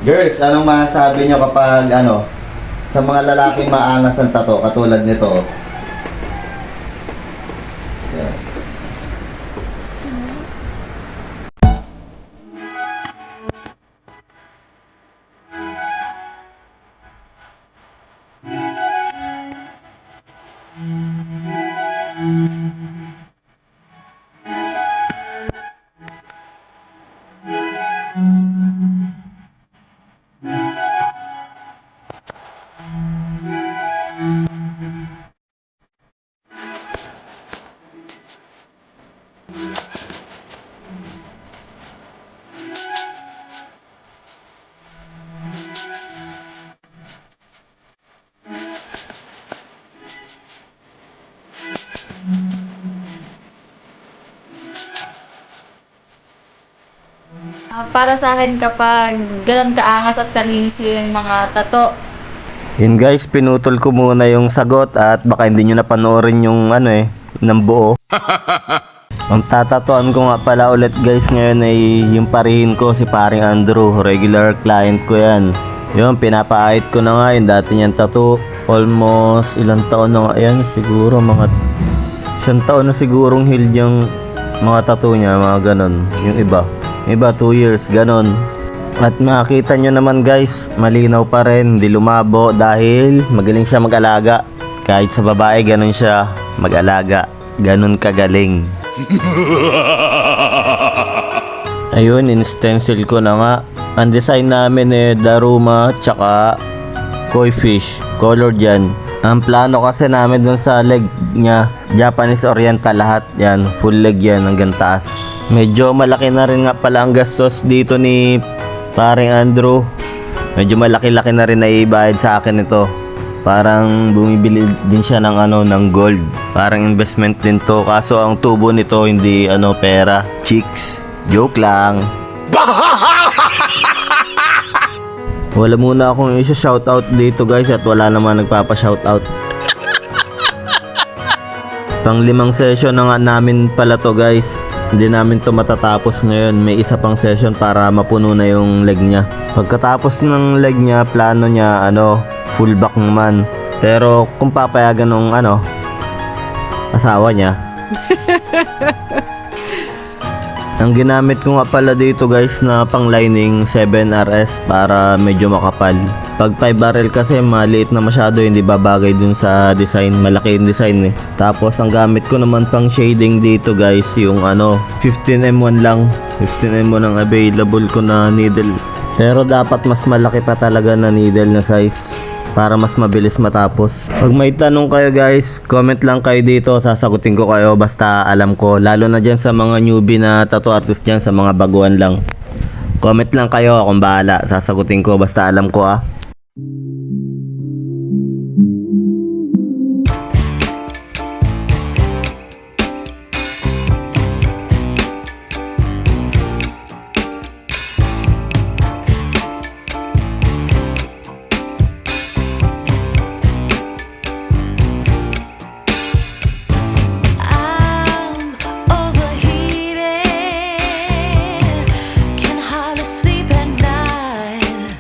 Girls, anong masasabi nyo kapag sa mga lalaking maangas ng tato katulad nito? Yan. Para sa akin kapag ganun kaangas at kalinis yung mga tato, Yun guys, pinutol ko muna yung sagot at baka hindi nyo napanoorin yung ng buo. Ang tatatuan ko nga pala ulit guys ngayon ay yung parihin ko si paring Andrew, regular client ko yan. Yun, pinapaayit ko na nga yung dati niyang tattoo. Almost ilang taon na nga yan, siguro mga isang taon na sigurong healed yung mga tattoo niya, mga ganon. Yung iba 2 years, ganon. At makita nyo naman guys, malinaw pa rin, hindi lumabo dahil magaling siya mag-alaga. Kahit sa babae, ganon siya mag-alaga. Ganon kagaling. Ayun, in-stencil ko na nga. Ang design namin Daruma tsaka koi fish, colored yan. Ang plano kasi namin dun sa leg niya, Japanese Oriental lahat yan, full leg yan hanggang taas. Medyo malaki na rin nga pala ang gastos dito ni paring Andrew. Medyo malaki-laki na rin na ibayad sa akin ito. Parang bumibili din siya ng ng gold. Parang investment din to. Kaso ang tubo nito hindi pera. Chicks. Joke lang. Wala muna akong isa-shoutout dito guys at wala naman nagpapa-shoutout. Pang 5 session na nga namin pala to guys. Hindi namin to matatapos ngayon. May isa pang session para mapuno na yung leg niya. Pagkatapos ng leg niya, plano niya full back naman. Pero kung papayagan ng asawa niya. Ang ginamit ko nga pala dito guys na pang lining 7RS para medyo makapal. Pag 5 barrel kasi maliit na masyado, hindi babagay dun sa design, malaki yung design Tapos ang gamit ko naman pang shading dito guys, yung 15M1 lang. 15M1 ang available ko na needle. Pero dapat mas malaki pa talaga na needle na size para mas mabilis matapos. Pag may tanong kayo guys, comment lang kayo dito, sasagutin ko kayo basta alam ko. Lalo na dyan sa mga newbie na tattoo artist dyan, sa mga baguhan lang. Comment lang kayo, akong bahala, sasagutin ko basta alam ko I'm overheated, can hardly sleep at night.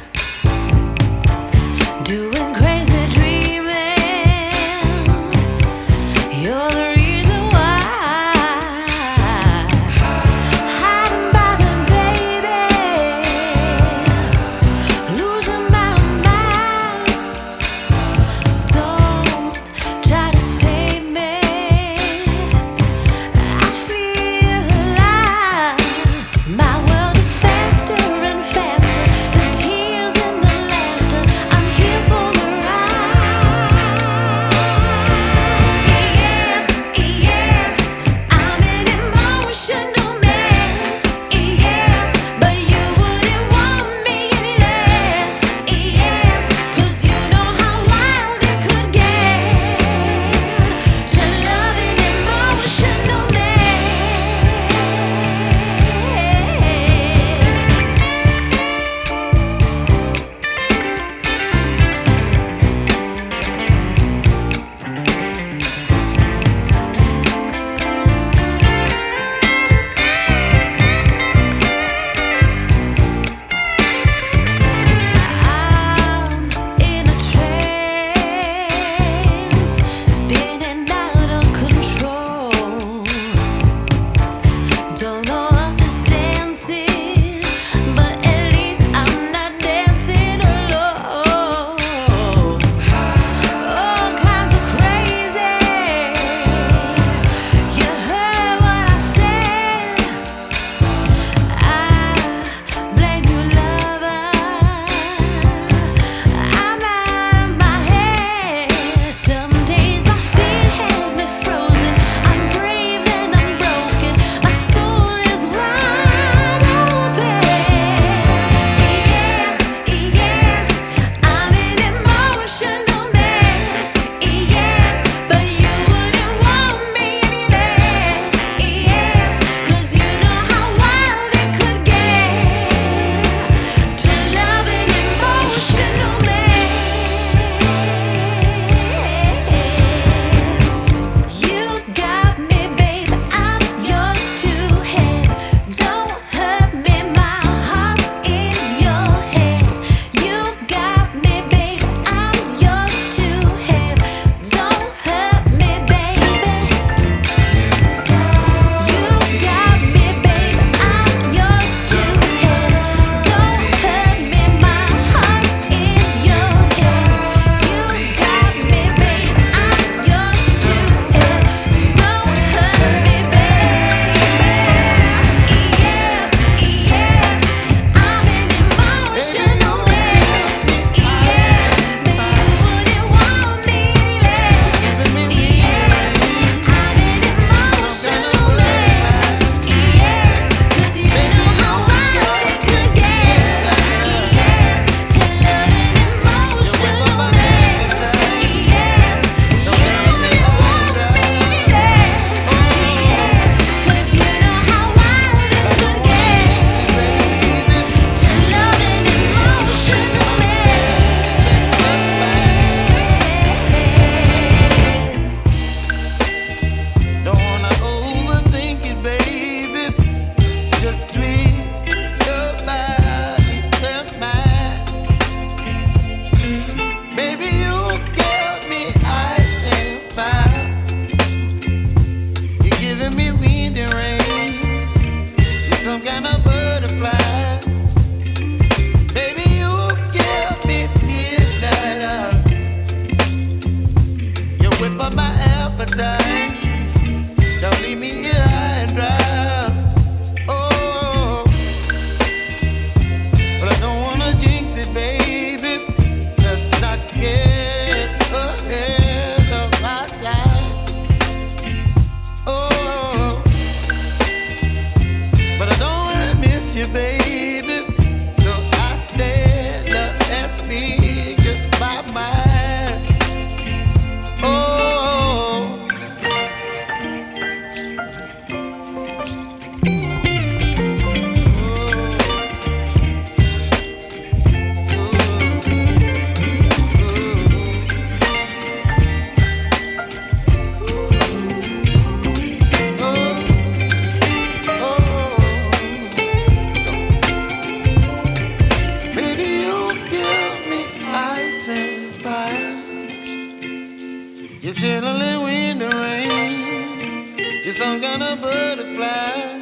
some kind of butterfly.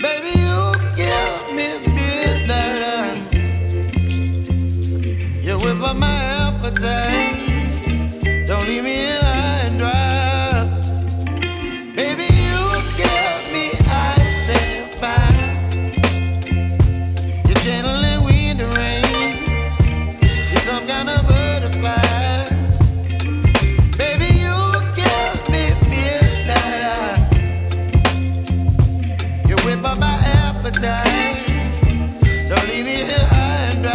Baby, you give me midnight. You whip up my appetite. Don't leave me here high and dry. Baby, you give me ice and fire. You're gentle and wind and rain. You're some kind of butterfly. Baby, you give me midnight. You whip up my appetite. Don't leave me here high and dry.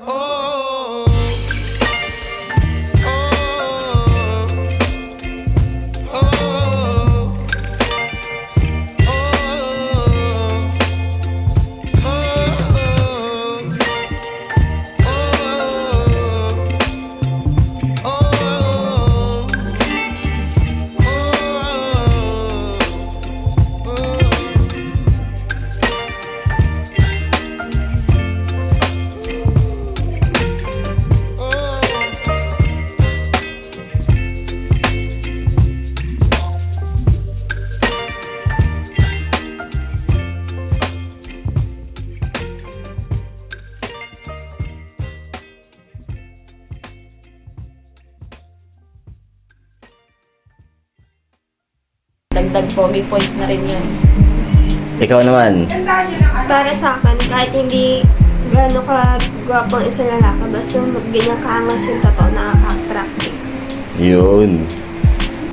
Oh, oh, oh, oh, Dagdag pogi points na rin yun. Ikaw naman. Para sa akin, kahit hindi gano'n ka gwapong isang lalaki, basta ganyan kaangas yung totoo, nakaka-attract. Yun.